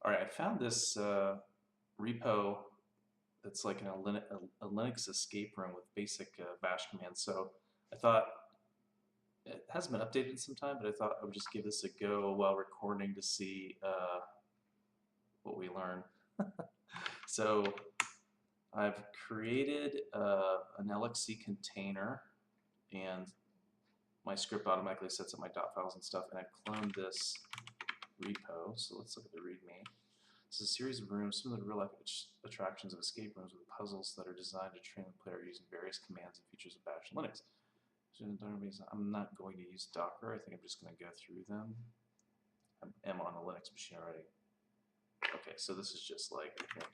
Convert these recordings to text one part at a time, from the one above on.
Alright, I found this repo that's like a Linux escape room with basic bash commands. So I thought, it hasn't been updated in some time, but I thought I would just give this a go while recording to see what we learn. So I've created an LXC container, and my script automatically sets up my .files and stuff, and I've cloned this repo. So let's look at the README. It's a series of rooms, some of the real-life attractions of escape rooms with puzzles that are designed to train the player using various commands and features of Bash and Linux. So I'm not going to use Docker. I think I'm just going to go through them. I am on a Linux machine already. Okay, so this is just like, I think,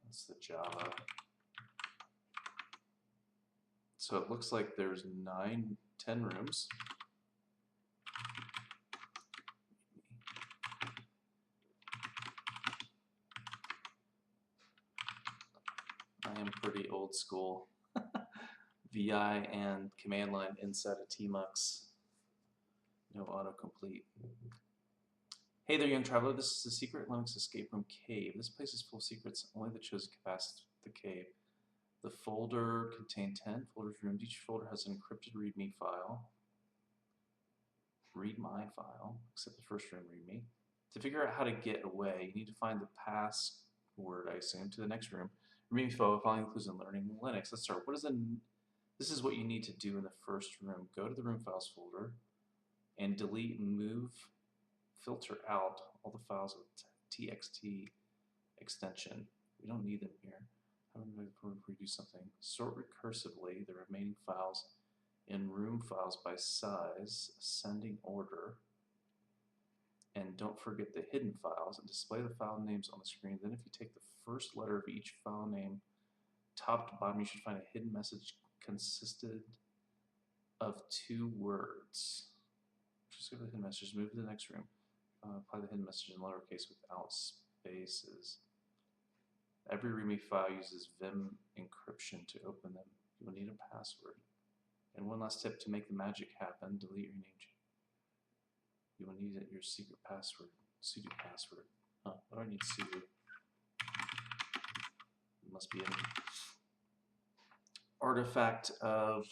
that's the Java. So it looks like there's 10 rooms. I am pretty old school. VI and command line inside of tmux. No autocomplete. Hey there, young traveler. This is the secret Linux escape room cave. This place is full of secrets. Only the chosen can pass the cave. The folder contained 10 folders rooms. Each folder has an encrypted README file. Read my file, except the first room README. To figure out how to get away, you need to find the password, I assume, to the next room. README file includes in learning Linux. Let's start. This is what you need to do in the first room. Go to the room files folder and delete, move, filter out all the files with txt extension. We don't need them here. Before we do something, sort recursively the remaining files in room files by size, ascending order, and don't forget the hidden files, and display the file names on the screen. Then if you take the first letter of each file name, top to bottom, you should find a hidden message consisted of 2 words. Just go to the hidden message, move to the next room, apply the hidden message in lowercase without spaces. Every README file uses Vim encryption to open them. You will need a password. And one last tip to make the magic happen, delete your name. You will need your secret password, sudo password. What do I need sudo? It must be an artifact of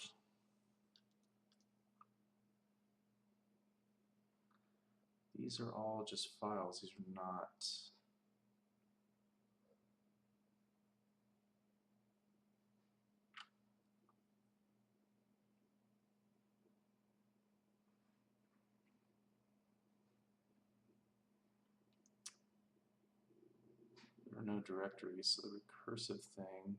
these are all just files. These are not there are no directories, so the recursive thing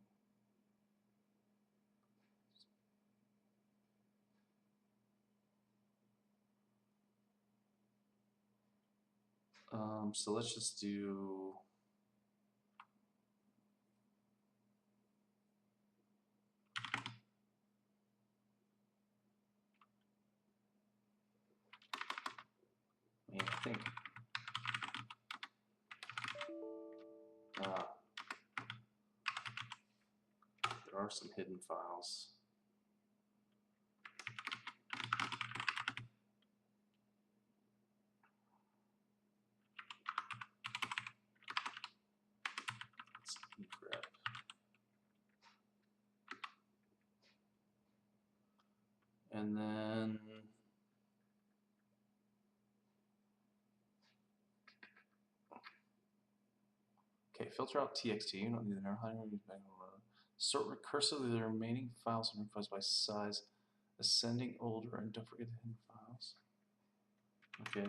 so let's just do I think there are some hidden files. Let's grep. And then okay, filter out txt. You don't need to know how to use sort recursively the remaining files and room files by size, ascending order, and don't forget the hidden files. Okay,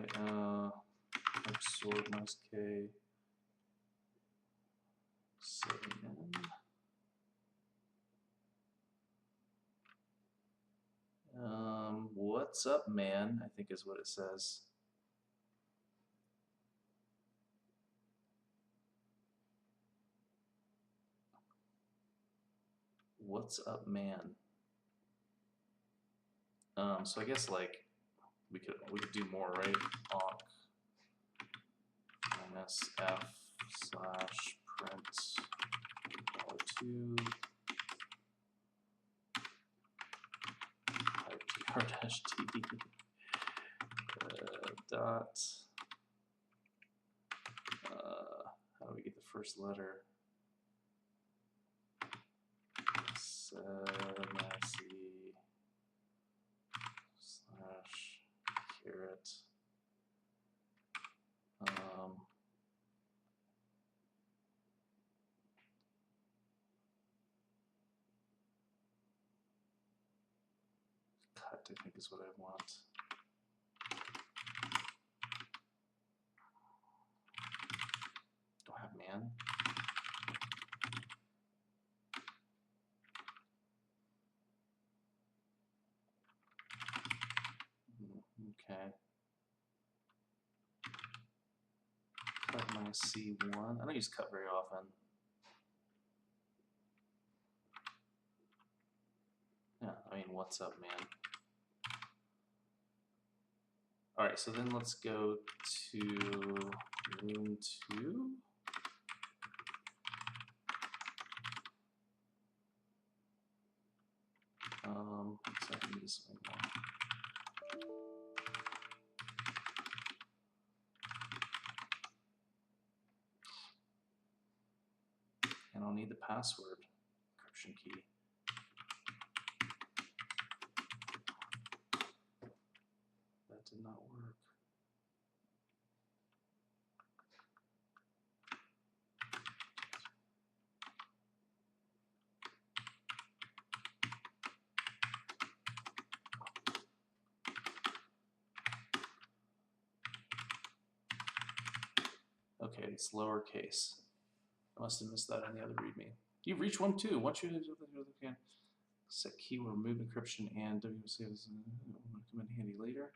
type sort minus k 7n. What's up, man? I think is what it says. What's up, man? So I guess like we could do more, right? Awk -f/print $2 r-d dot, how do we get the first letter? Massey slash caret. Cut, I think, is what I want. Don't have man. Okay. Cut my C1. I don't use cut very often. Yeah, I mean, what's up, man? All right, so then let's go to room 2. So I need this one more. And I'll need the password encryption key. That did not work. Okay, it's lowercase. I must have missed that on the other README. You've reached one too. Once you can set keyword, remove encryption, and WC will come in handy later.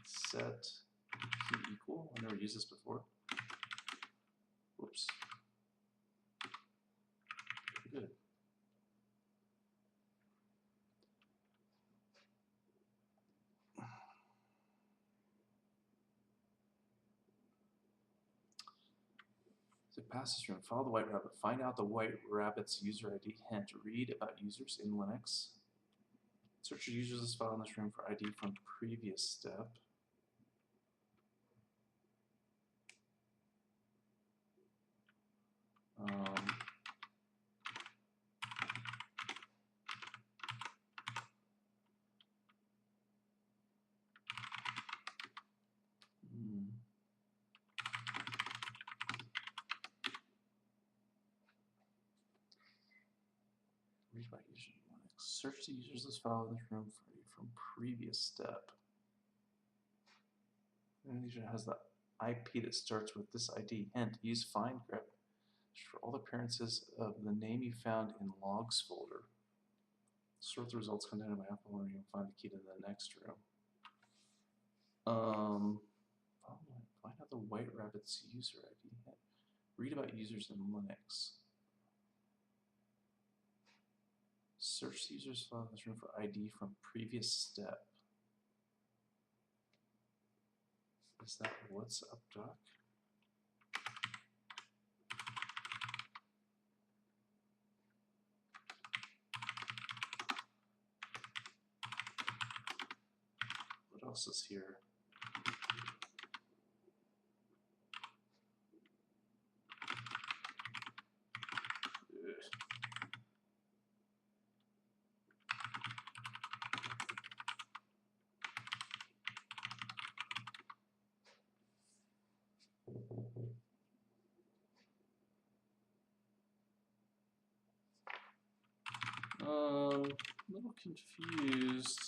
Set key equal. I've never used this before. Whoops. Good. So pass this room. Follow the white rabbit. Find out the white rabbit's user ID. Hint. Read about users in Linux. Search for users as found in this room for ID from previous step. Read about users in Linux. Search the users as found in this room for ID from previous step. And user has the IP that starts with this ID. Hint. Use find grep for all the appearances of the name you found in logs folder. Sort the results contained in my Apple Learning and find the key to the next room. Find out the white rabbit's user ID. Read about users in Linux. Search the users file in this room for ID from previous step. Is that what's up, doc? What else is here? A little confused.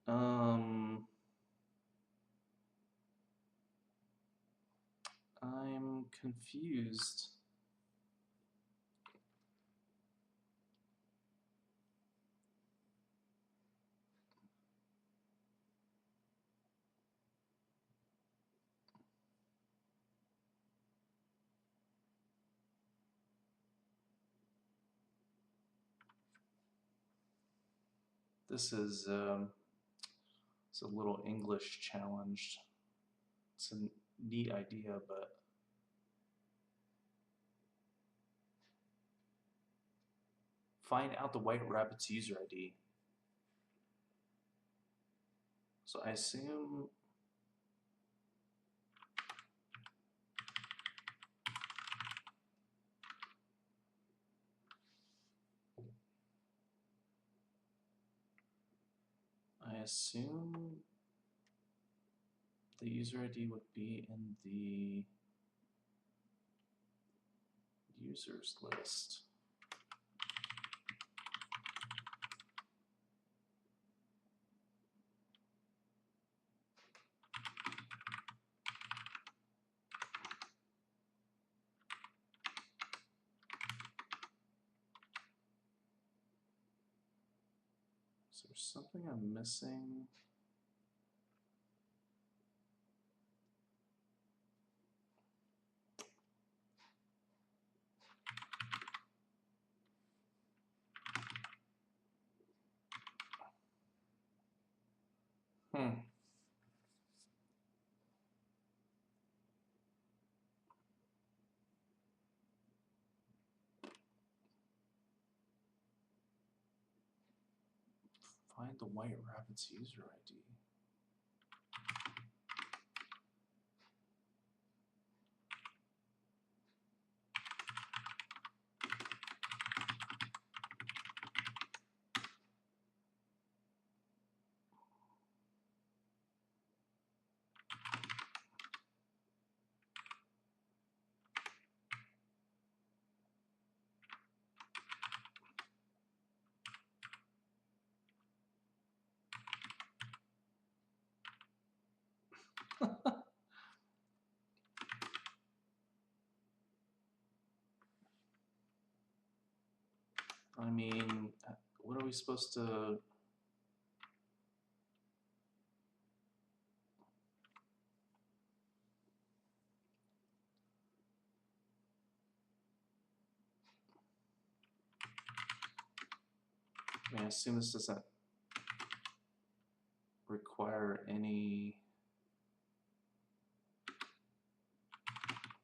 I'm confused. This is it's a little English challenged. It's a neat idea, but find out the White Rabbit's user ID. So I assume the user ID would be in the users list. Is there something I'm missing? Find the White Rabbit's user ID. I mean, what are we supposed to? I mean, I assume this doesn't require any.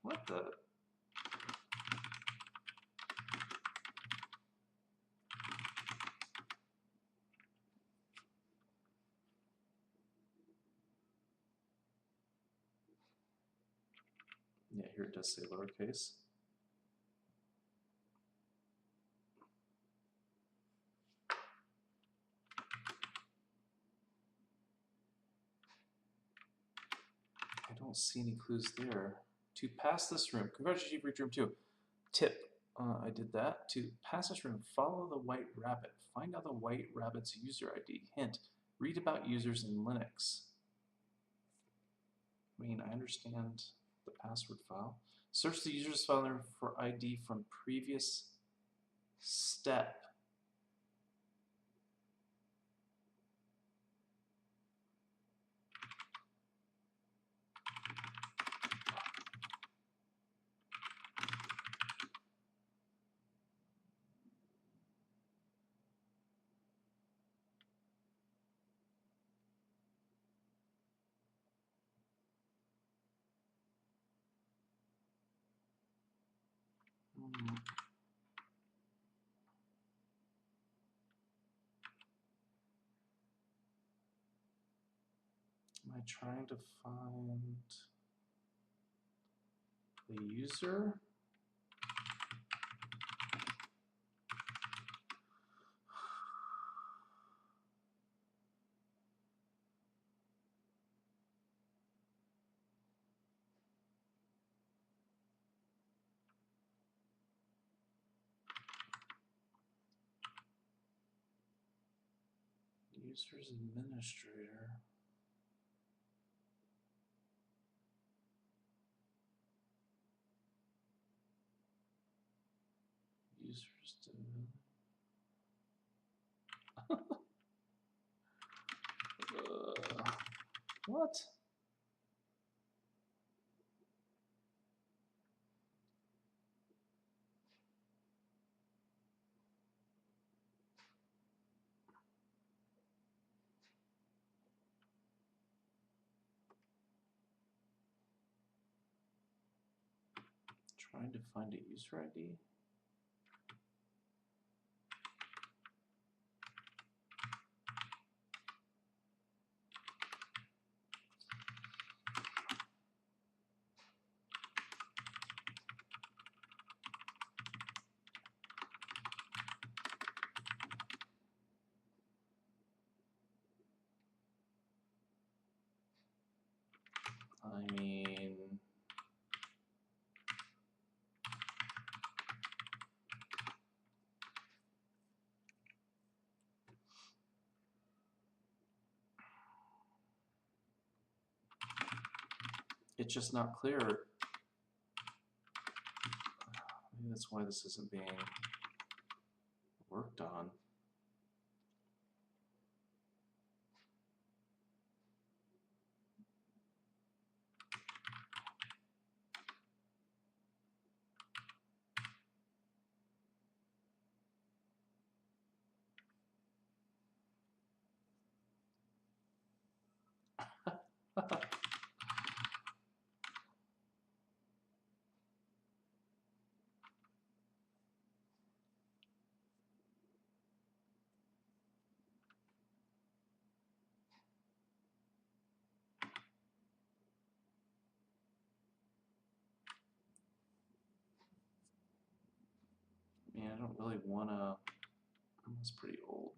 What the? Yeah, here it does say lowercase. I don't see any clues there. To pass this room, congratulations, you've reached room 2. Tip, I did that. To pass this room, follow the White Rabbit. Find out the White Rabbit's user ID. Hint, read about users in Linux. I mean, I understand the password file. Search the user's file for ID from previous step. Am I trying to find the user? Users administrator. Users what? Trying to find a user ID. I mean, it's just not clear. Maybe that's why this isn't being worked on. Man, I don't really want to. That's pretty old.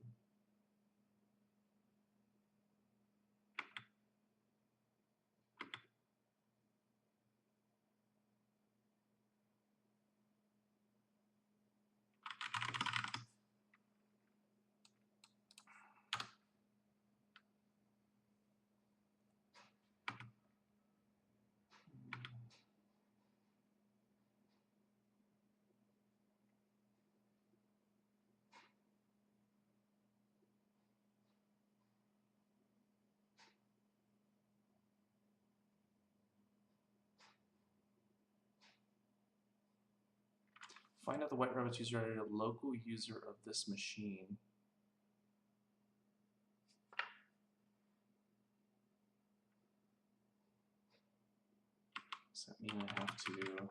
Find out the White Rabbit's user ID, a local user of this machine. Does that mean I have to?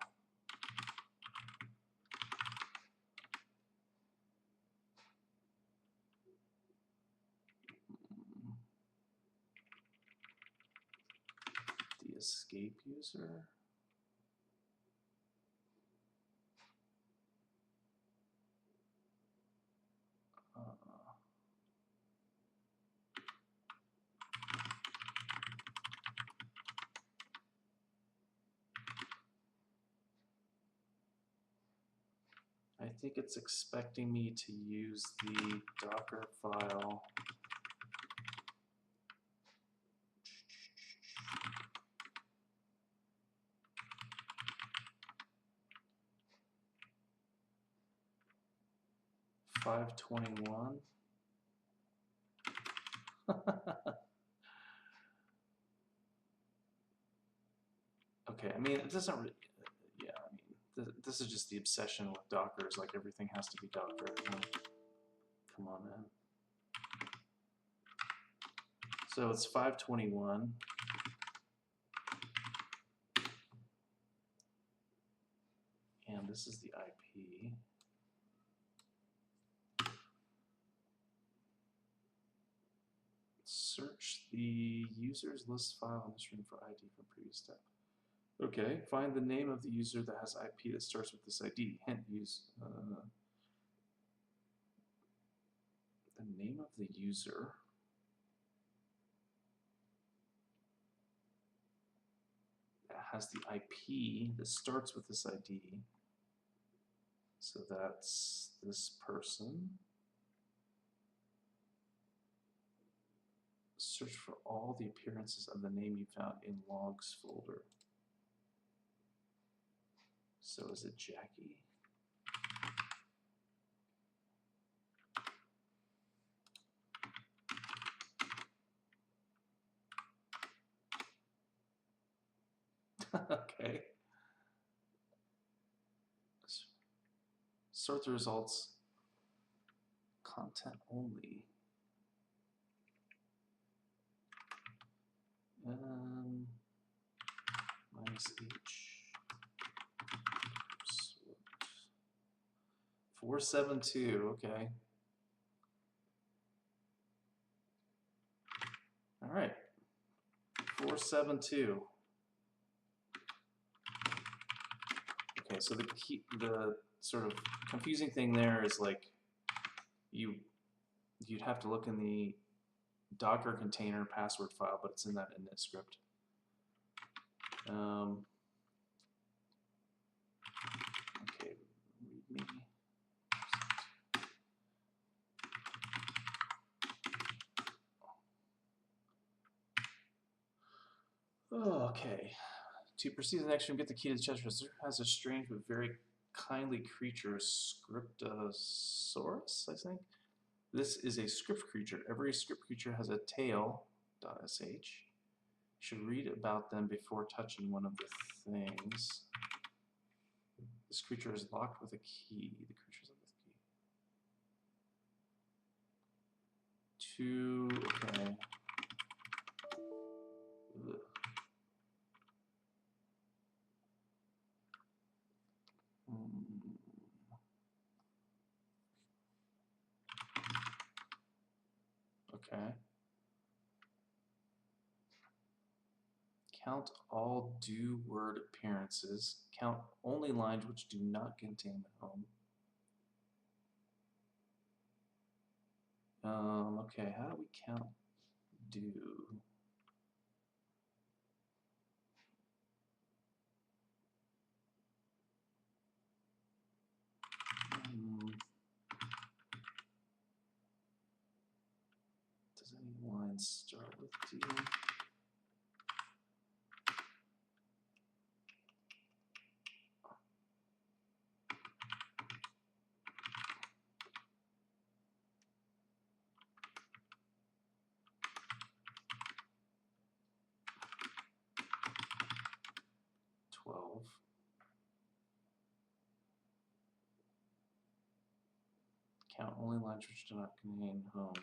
The escape user? I think it's expecting me to use the Docker file. $521. Okay, I mean, it doesn't really, yeah, I mean, this is just the obsession with Docker, is like everything has to be Docker. Come on, man. So it's 521. And this is the IP. Search the users list file in this room for ID from previous step. Okay, find the name of the user that has IP that starts with this ID. Hint, use the name of the user. That has the IP that starts with this ID. So that's this person. Search for all the appearances of the name you found in logs folder. So is it Jackie? Okay. Sort the results. Content only. Minus H. 472. Okay. All right. 472. Okay, so the sort of confusing thing there is like you'd have to look in the Docker container password file, but it's in that init script. Okay, readme. Oh, okay. To proceed to the next room, get the key to the chest. This has a strange but very kindly creature, Scriptosaurus, I think. This is a script creature. Every script creature has a tail.sh. You should read about them before touching one of the things. This creature is locked with a key. The creature's locked with a key. Okay. Ugh. Okay. Count all do word appearances. Count only lines which do not contain the home. Okay, how do we count do? Does any line start with do? 12. Count only lines which do not contain home.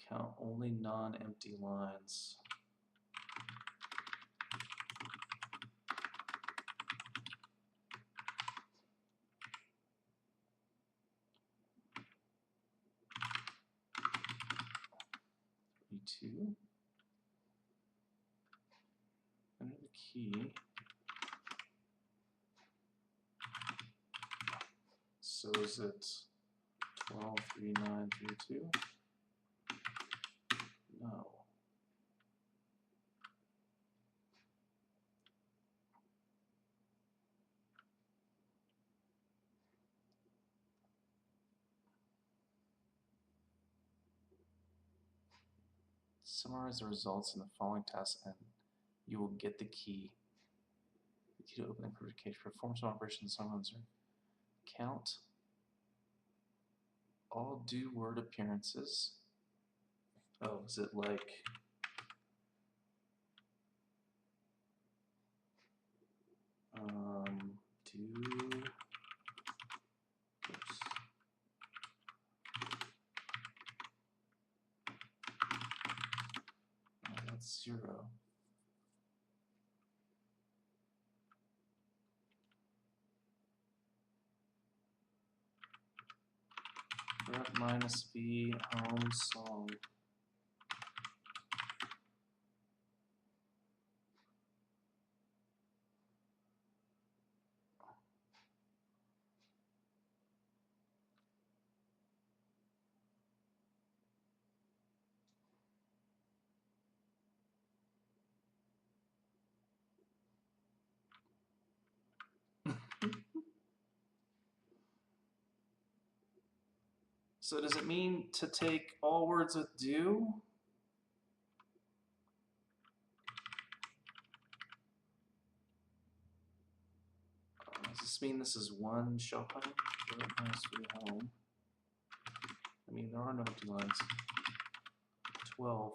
Count only non-empty lines. Two. Enter the key. So is it 123932? No. Summarize the results in the following tasks and you will get the key. The key to open the encrypted cage. Perform some operations on answer. Count all do word appearances. Oh, is it like do oops. Oh, that's 0. Rep minus v home song. So does it mean to take all words with do? Does this mean this is one shell home? Home. I mean, there are no empty lines. 12.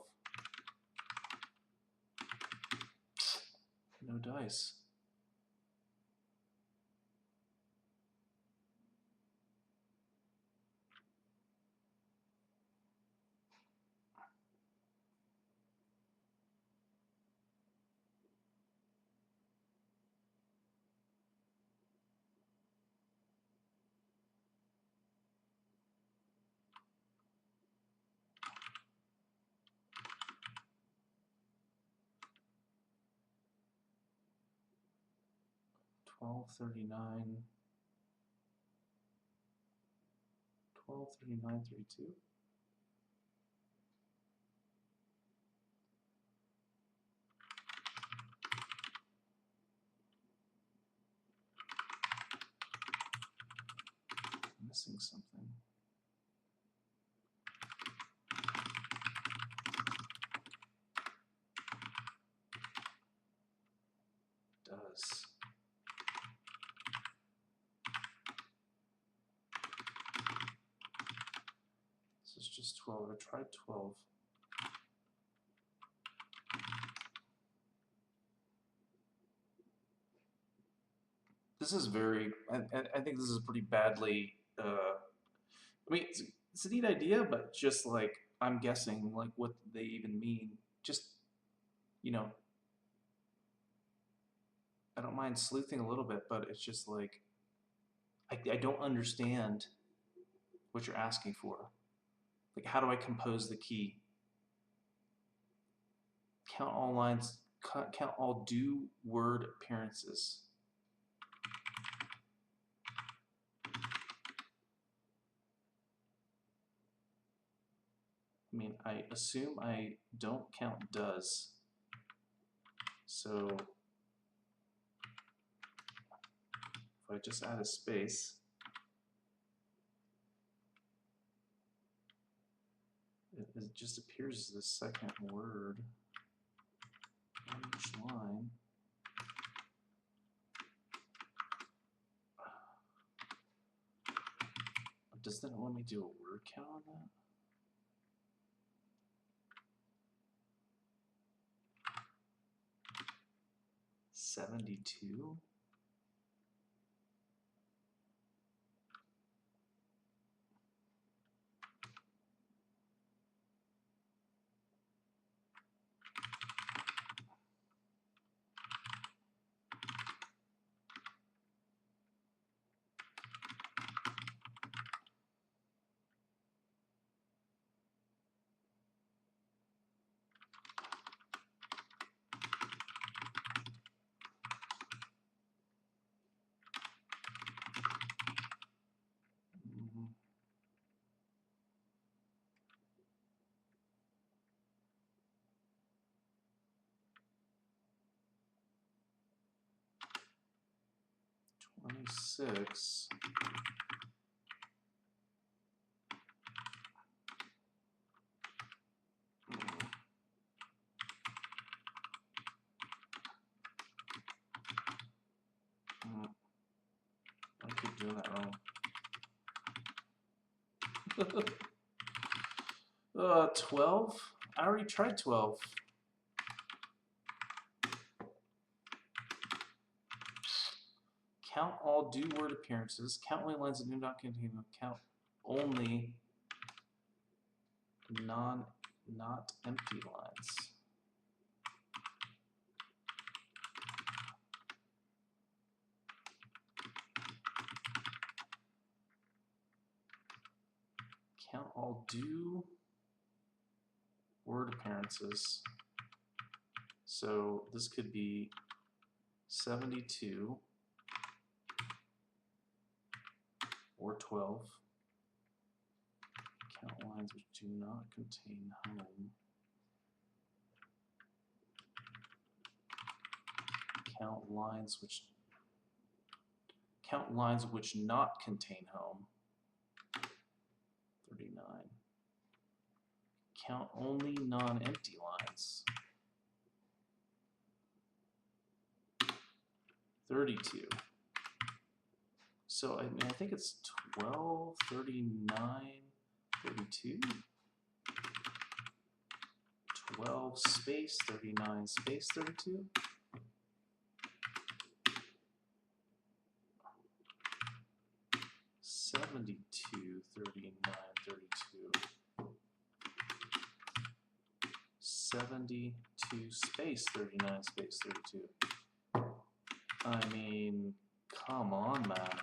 No dice. $12.39. $12.39.32. Missing something. Does. This is just 12. I tried 12. This is very, I think this is pretty badly, I mean, it's a neat idea, but just like, I'm guessing, like, what they even mean. Just, you know, I don't mind sleuthing a little bit, but it's just like, I don't understand what you're asking for. Like, how do I compose the key? Count all lines, count all do word appearances. I mean, I assume I don't count does. So if I just add a space, it just appears as the second word on each line. Does that let me do a word count on that? $72? $26. I keep doing that wrong. 12? I already tried 12. Count all do word appearances. Count only lines that do not contain them. Count only not empty lines. Count all do word appearances. So this could be 72 or 12. Count lines which do not contain home. Count lines which not contain home. 39. Count only non-empty lines. 32. So I mean, I think it's 12, 39, 32. 12 space 39 space 32. Seventy-two, 39, 32. 72 space 39 space 32. I mean, come on, man.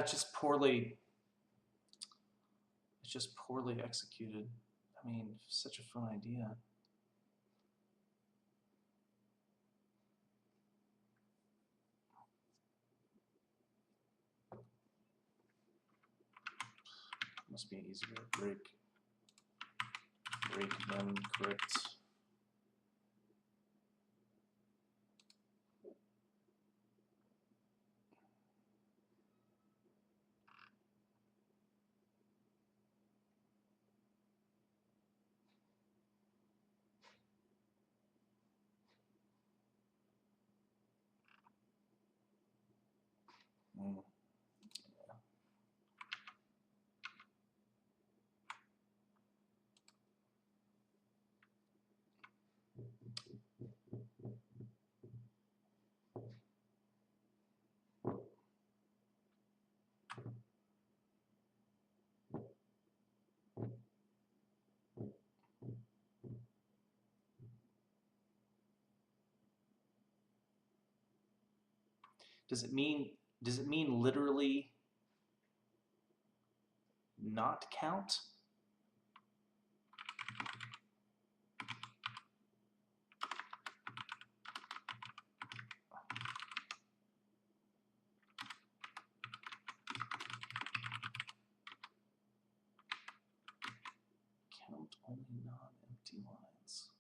It's just poorly executed. I mean, such a fun idea. Must be easier to break than correct. Does it mean literally not count? Count only non-empty lines.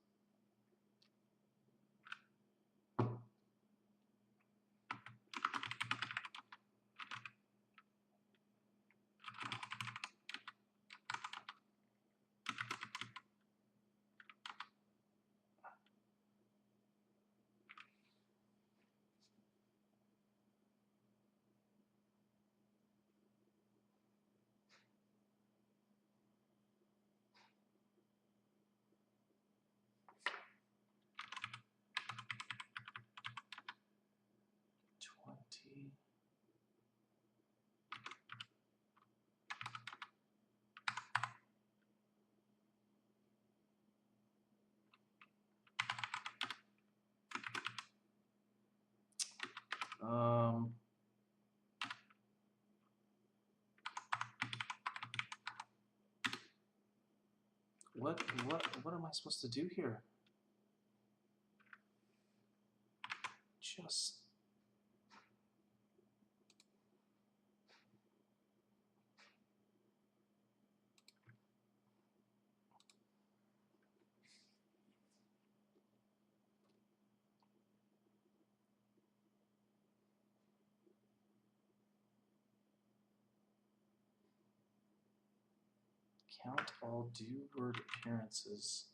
What am I supposed to do here? Just Count all do word appearances.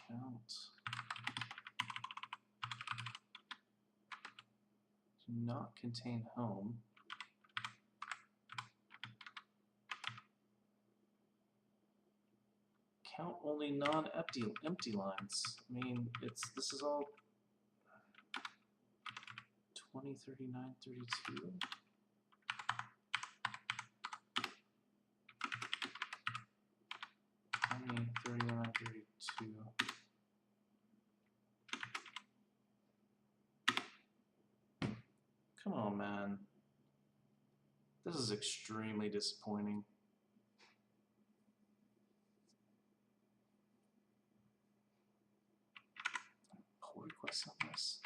Count do not contain home. Count only non-empty lines. I mean, this is all 20, 39, 32. Twenty, 39, 32. Come on, man. This is extremely disappointing. Pull requests on this.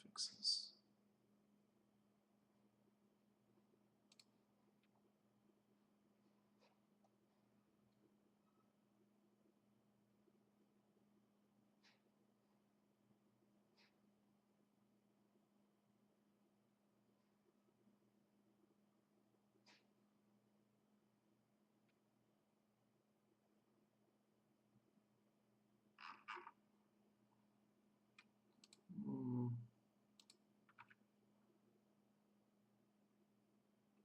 Fixes.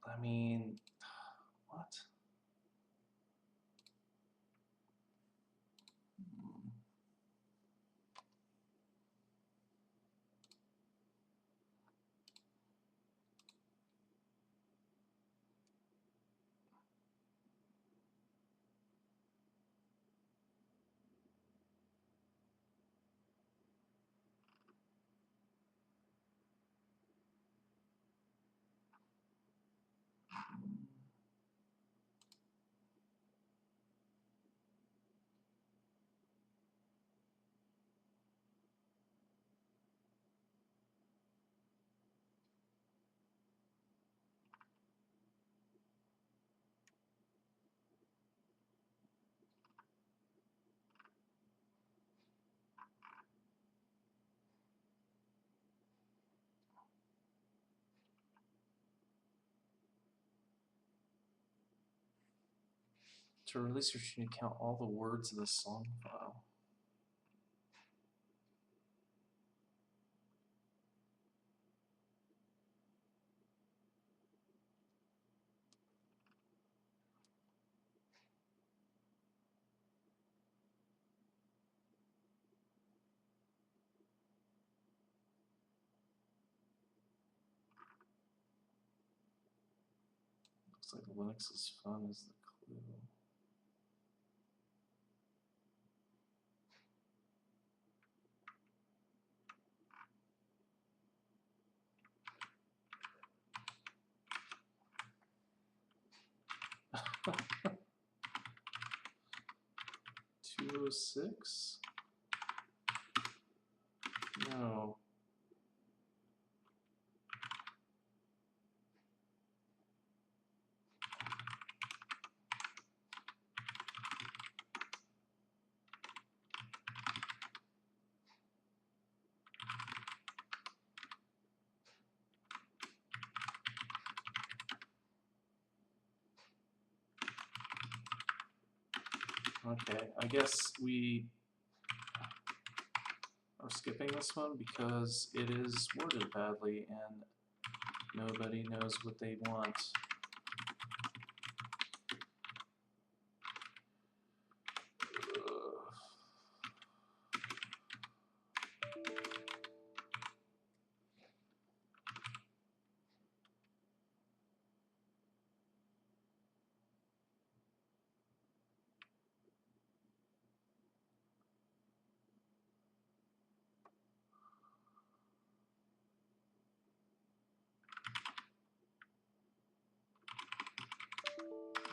I mean, what? To release your tune, count all the words in the song file. Looks like Linux is fun is the clue. $206? No. Okay, I guess we are skipping this one because it is worded badly and nobody knows what they want.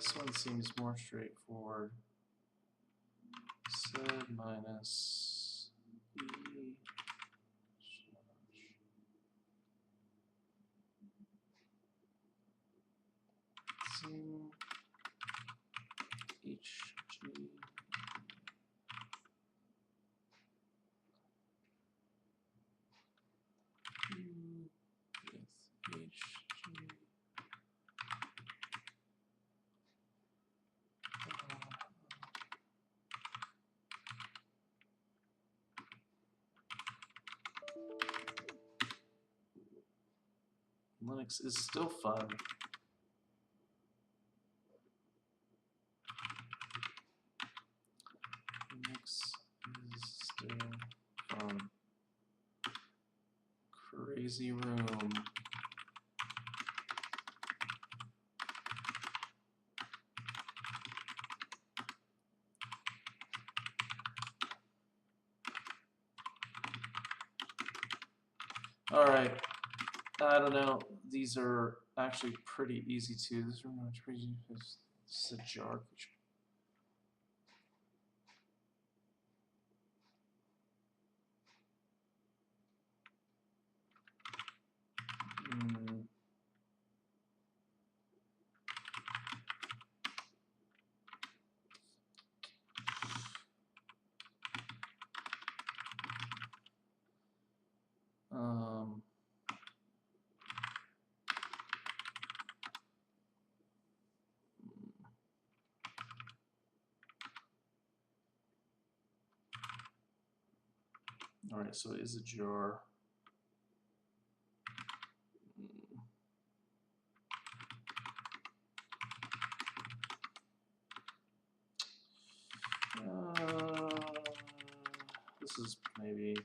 This one seems more straightforward. Sed minus e zoom hg with hg. Linux is still fun. Linux is still fun. Crazy room. All right. I don't know. These are actually pretty easy too. This room is pretty easy because this is a jar. All right, so it is a jar. This is maybe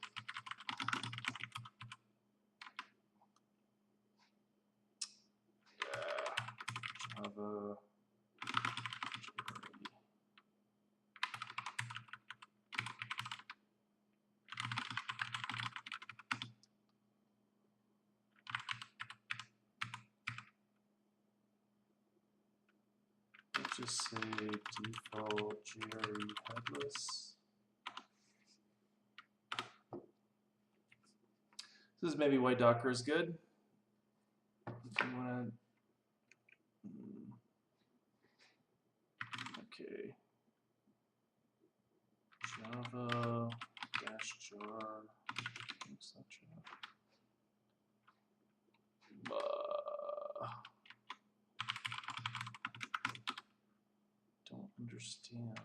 Java. Let's just say default GRE headless. This is maybe why Docker is good. If you want to, okay, Java dash jar. Oops, not Java. Don't understand.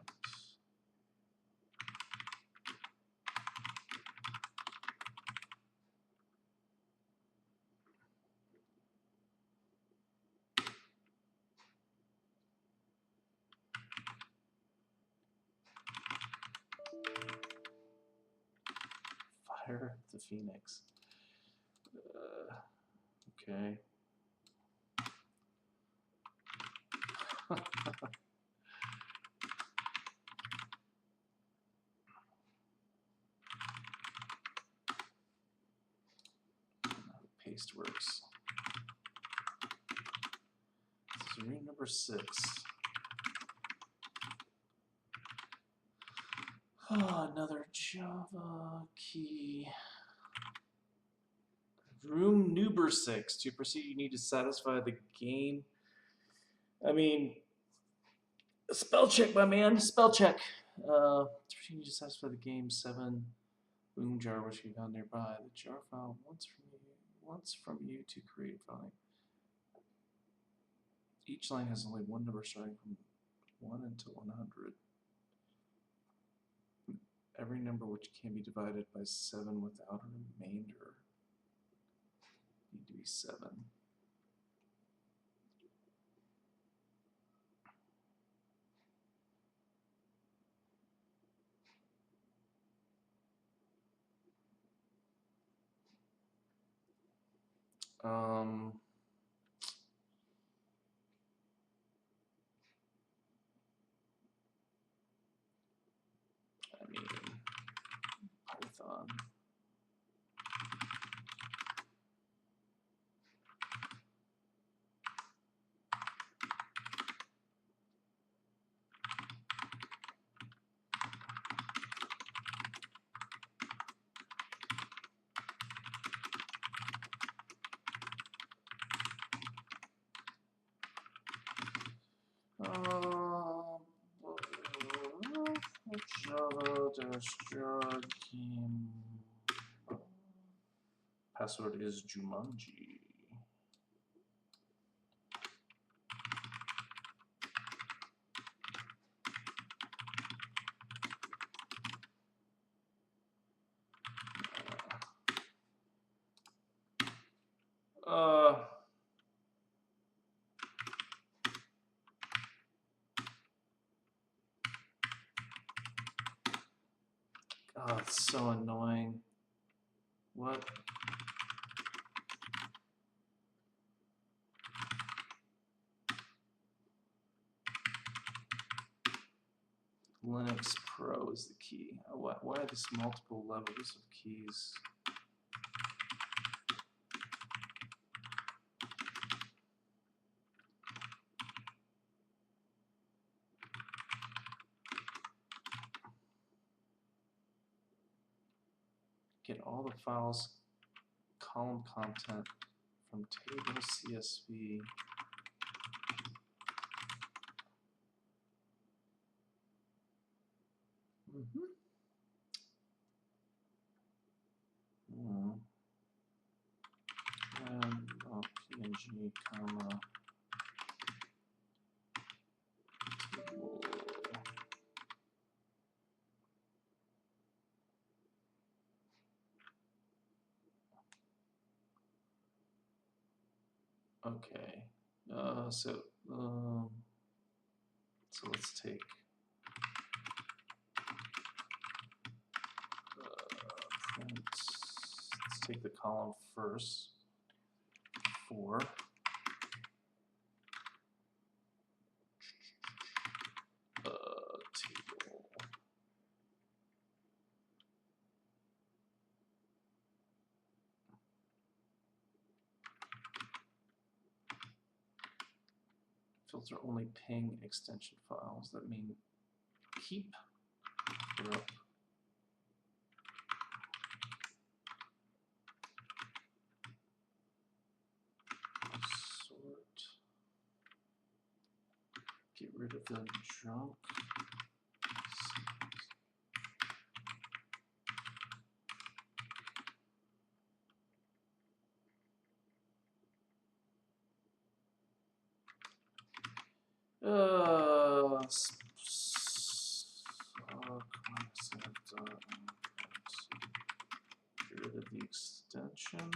Fire the Phoenix. Okay. Paste works. This is room number 6. Oh, another Java key. Room number 6. To proceed, you need to satisfy the game. I mean, spell check, my man. Spell check. To proceed, you need to satisfy the game 7. Boom jar, which you found nearby. The jar file wants from you to create a file. Each line has only one number starting from 1 until 100. Every number which can be divided by 7 without a remainder need to be 7. I mean, Python. Java-jar game. Password is Jumanji. Oh, it's so annoying. What? Linux Pro is the key. Why are these multiple levels of keys? Get all the files, column content from table CSV. And PNG, comma, table. Okay. So let's take print. Let's take the column first. 4. Table. Filter only ping extension files. That mean keep. Up. Sort. Get rid of the junk. Get rid of the extension.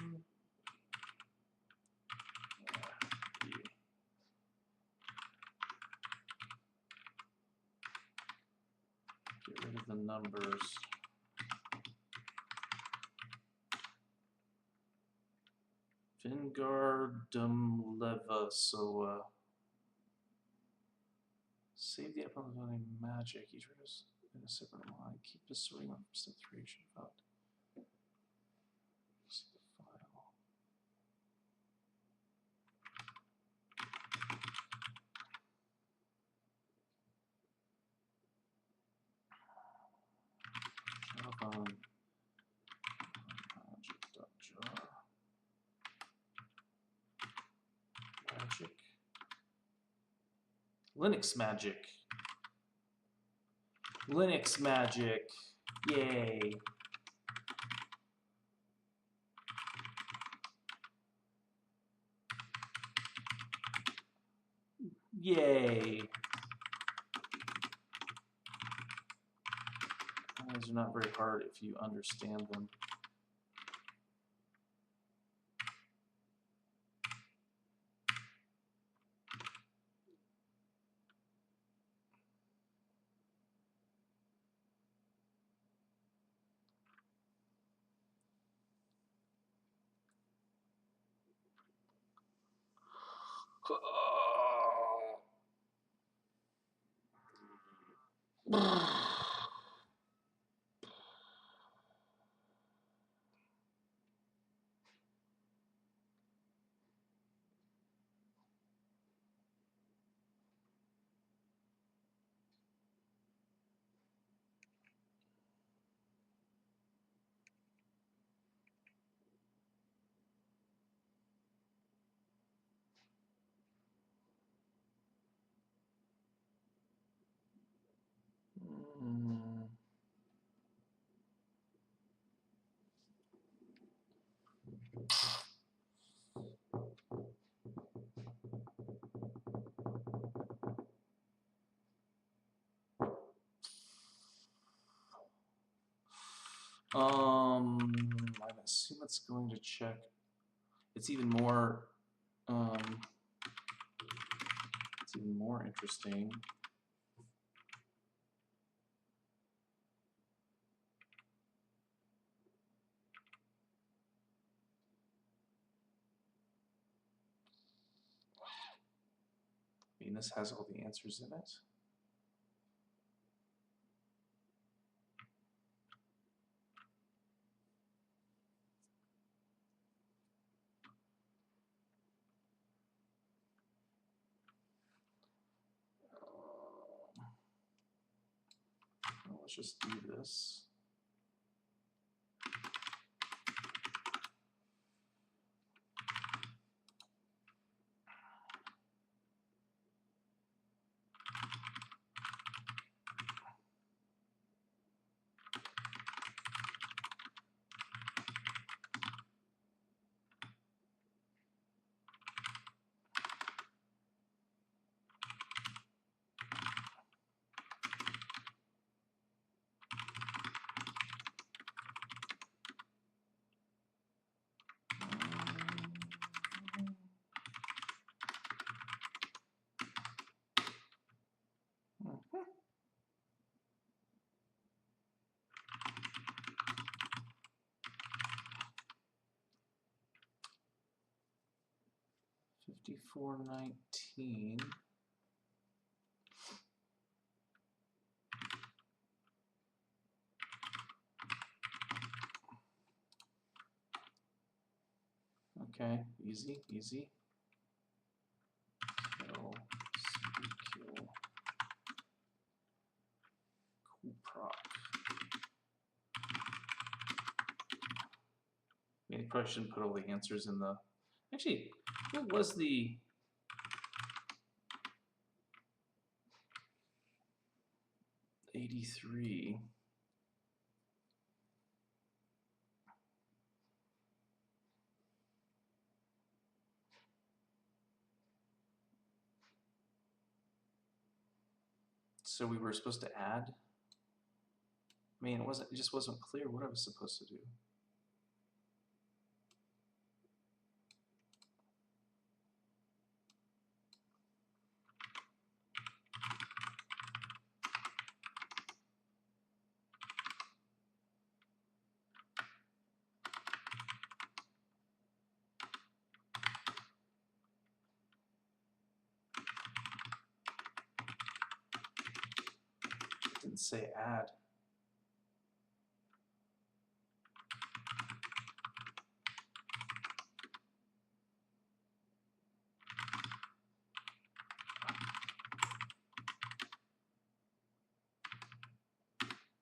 Get rid of the numbers. Vingardum leva. So save the upload running magic. Each row is in a separate line. Keep the sorting on step 3. Should about see the file. Java magic.jar. Magic. Linux magic. Linux magic. Yay. Yay. These are not very hard if you understand them. I assume it's going to check. It's even more. It's even more interesting. I mean, this has all the answers in it. Well, let's just do this. Mhm. 5419. Okay, easy, easy. Kill, kill, cool proc. I mean, I probably shouldn't put all the answers in the. Actually, what was the? '83. So we were supposed to add. I mean, it just wasn't clear what I was supposed to do. It didn't say add.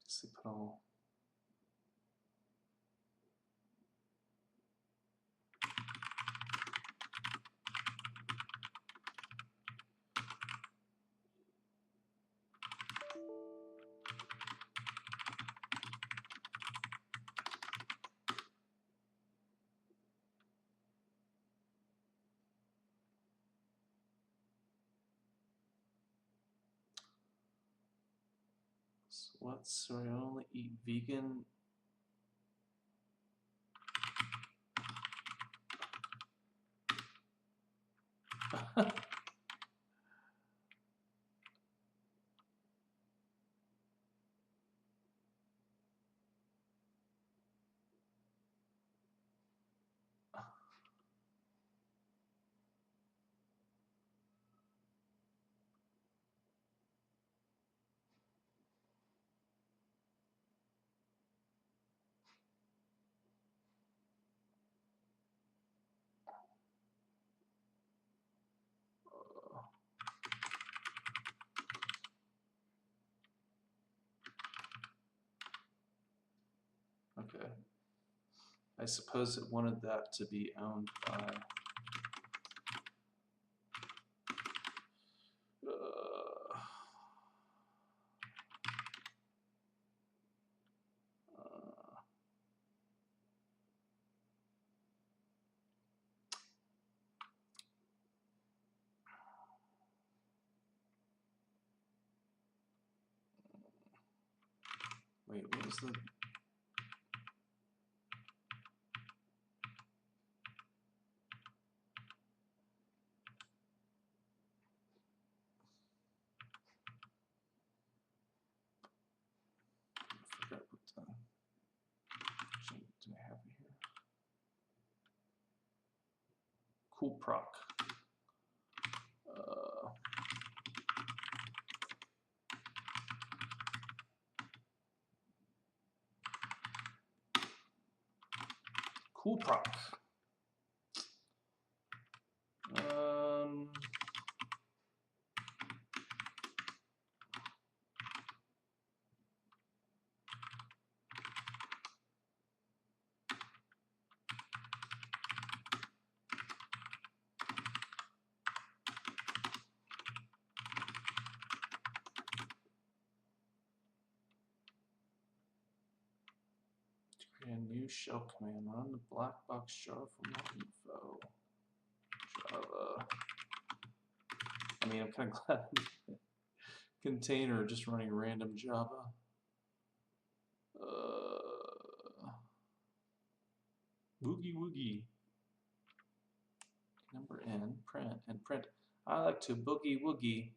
Just put all. So I only eat vegan. Okay. I suppose it wanted that to be owned by. Wait, what was the... I forgot what do I have here? Cool proc. Cool proc. Create a new shell command. Run the black box jar for more info. Java. I mean, I'm kind of glad. Container just running random Java. Woogie woogie. Number n, print, and print. I like to boogie woogie.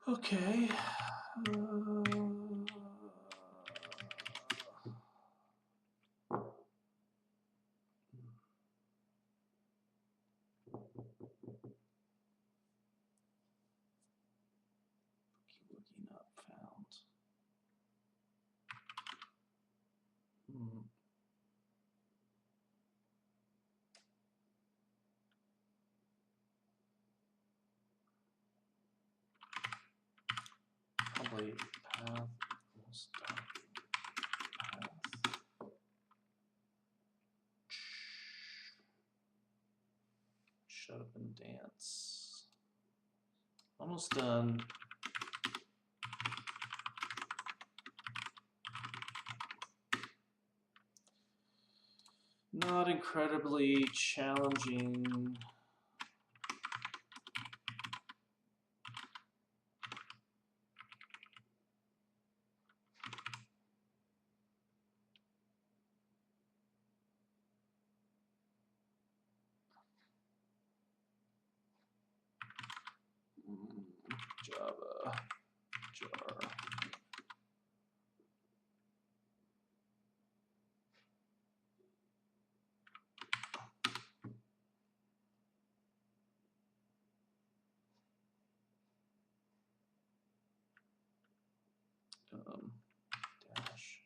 Okay. Woogie not found. Probably path equals path. Shut up and dance. Almost done. Not incredibly challenging. Java jar. Dash.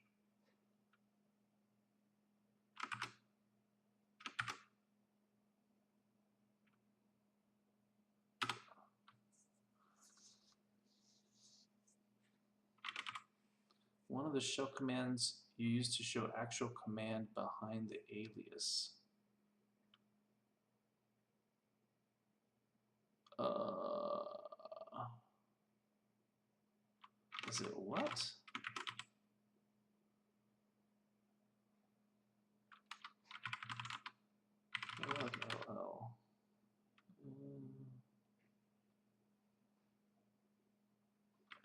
One of the shell commands you use to show actual command behind the alias. Is it what? LL.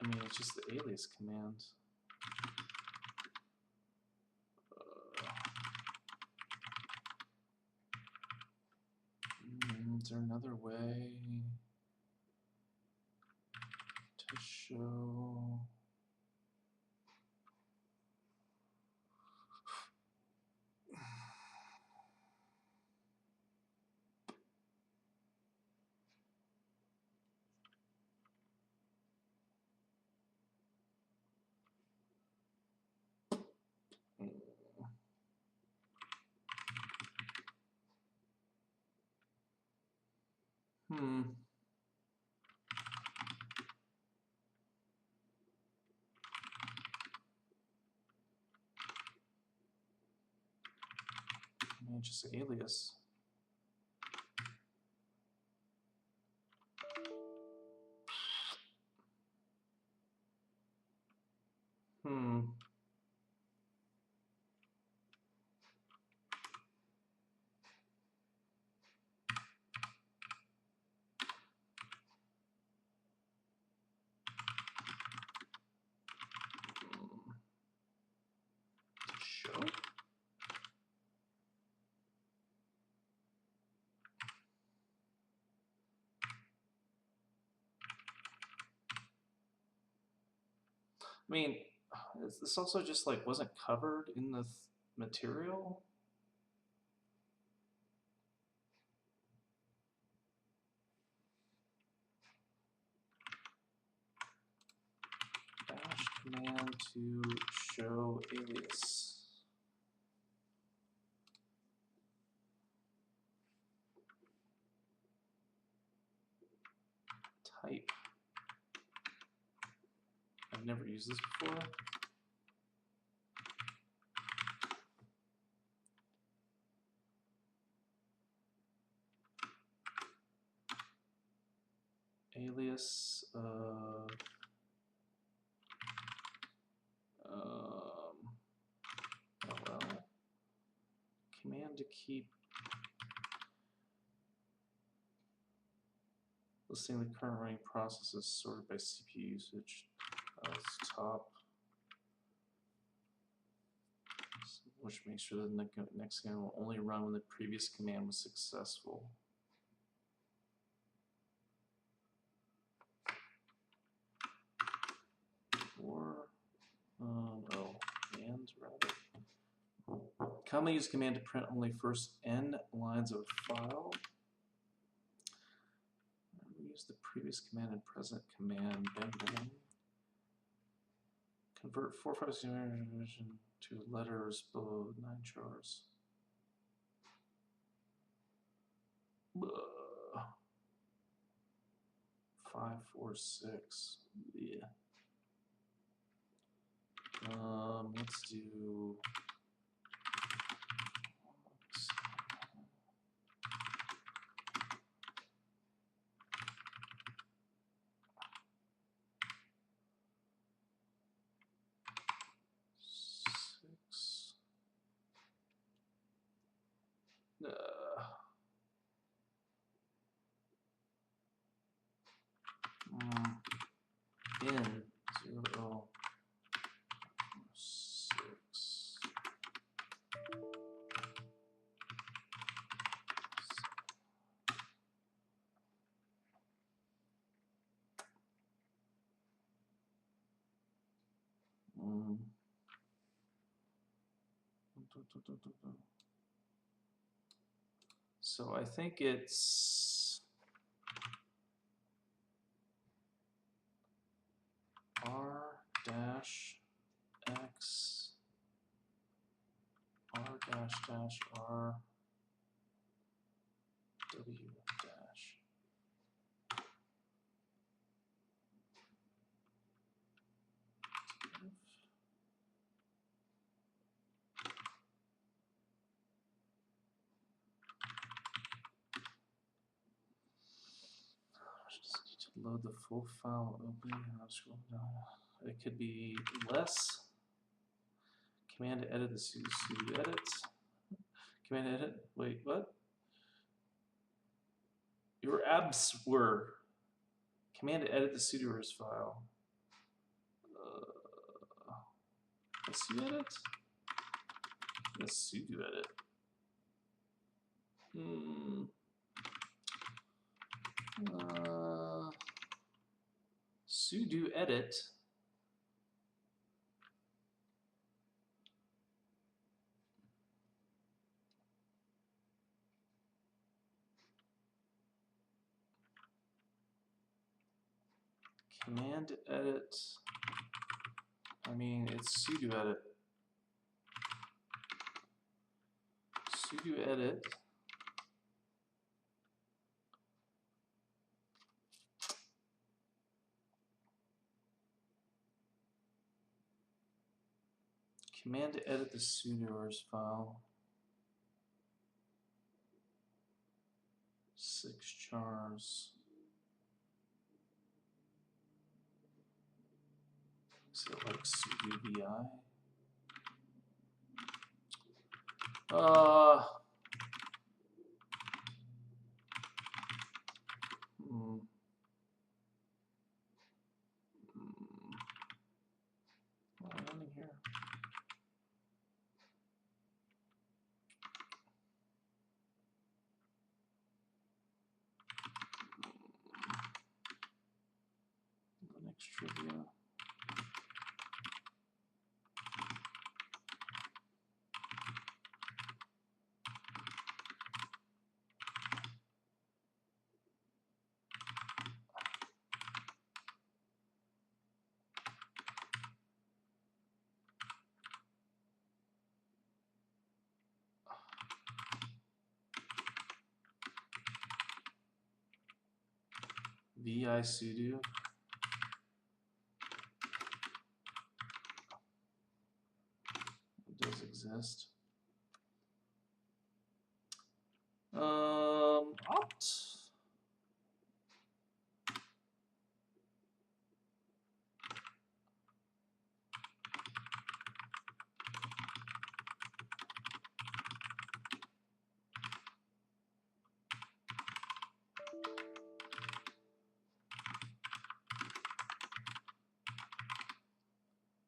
I mean, it's just the alias command. Is there another way to show? Maybe just alias. Show. I mean, this also just like wasn't covered in the material. Dash command to show alias. Type. I've never used this before. Alias. Oh well. Command to keep listing the current running processes sorted by CPU usage. It's top. Which makes sure that the next command will only run when the previous command was successful. Or, and rather. Commonly use command to print only first n lines of a file. Use the previous command and present command. Bang, bang. Convert 456 to letters below 9 chars. 546. Yeah. Let's do. In 0, 6. So I think it's R dash X R dash dash R W dash. Just need to load the full file opening. I'll scroll down. It could be less. Command to edit the sudo edit. Command to edit. Wait, what? Your abs were. Command to edit the sudoers file. Sudo edit? Yes, sudo edit. Sudo edit. Command edit. I mean, it's sudo edit. Sudo edit. Command to edit the sudoers file. 6 chars. Is it like sudo vi? What am I running here? Linux trivia. Vi sudo. It does exist. Opt.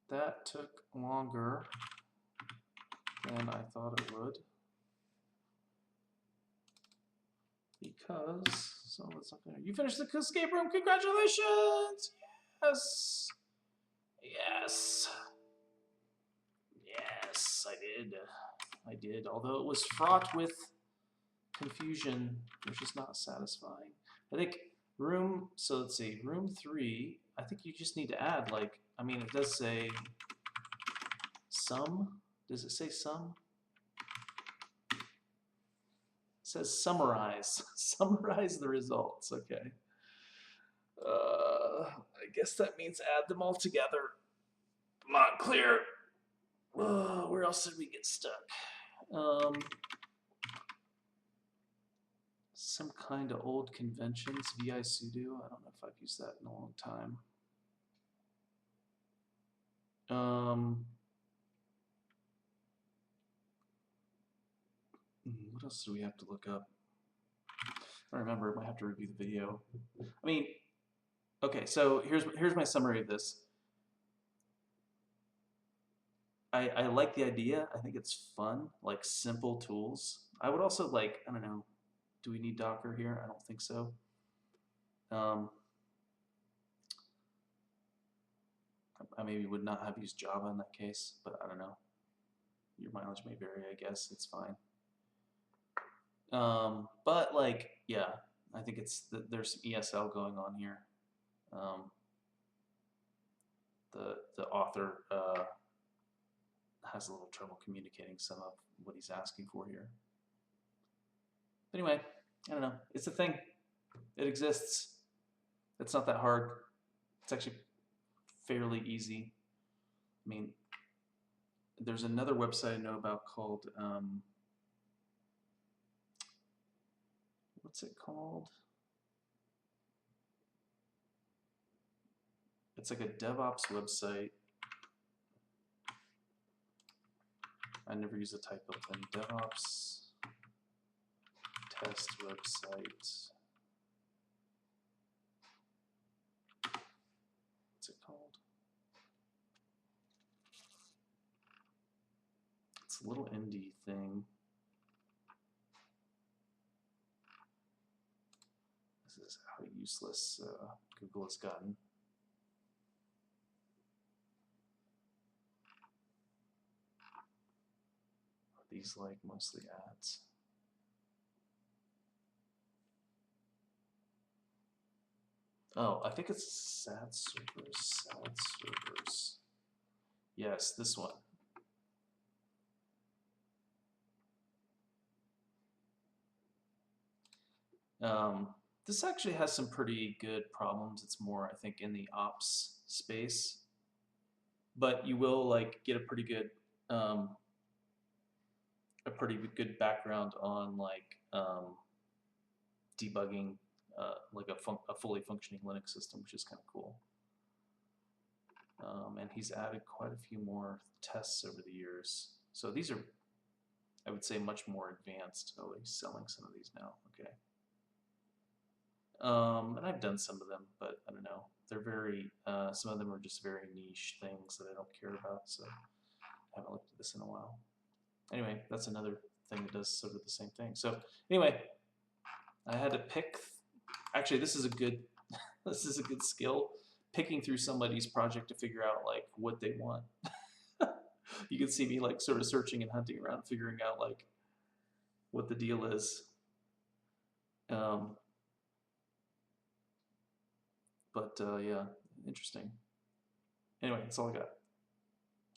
That took longer than I thought it would, because so let's not finish. You finished the escape room. Congratulations! Yes, yes, yes. I did. Although it was fraught with confusion, which is not satisfying. I think room. So let's see, room 3. I think you just need to add like. I mean, it does say sum. Does it say sum? It says summarize. Summarize the results. Okay. I guess that means add them all together. Not clear. Where else did we get stuck? Some kind of old conventions. Vi sudo. I don't know if I've used that in a long time. What else do we have to look up? I don't remember. I might have to review the video. I mean, okay. So here's my summary of this. I like the idea. I think it's fun, like simple tools. I would also like, I don't know, do we need Docker here? I don't think so. I maybe would not have used Java in that case, but I don't know. Your mileage may vary, I guess. It's fine. But like, yeah, I think there's some ESL going on here. The author has a little trouble communicating some of what he's asking for here. Anyway, I don't know. It's a thing. It exists. It's not that hard. It's actually fairly easy. I mean, there's another website I know about called, what's it called? It's like a DevOps website. I never use a type built-in. DevOps test website. What's it called? It's a little indie thing. This is how useless Google has gotten. These like mostly ads. Oh, I think it's sad servers. Yes, this one. This actually has some pretty good problems. It's more, I think, in the ops space, but you will like get a pretty good a pretty good background on like debugging like a fully functioning Linux system, which is kind of cool. And he's added quite a few more tests over the years. So these are, I would say, much more advanced. Oh, he's selling some of these now. Okay. And I've done some of them, but I don't know. They're very, some of them are just very niche things that I don't care about, so I haven't looked at this in a while. Anyway, that's another thing that does sort of the same thing. So anyway, I had to pick. Actually, this is a good this is a good skill, picking through somebody's project to figure out like what they want. You can see me like sort of searching and hunting around, figuring out like what the deal is. But yeah, interesting. Anyway, that's all I got.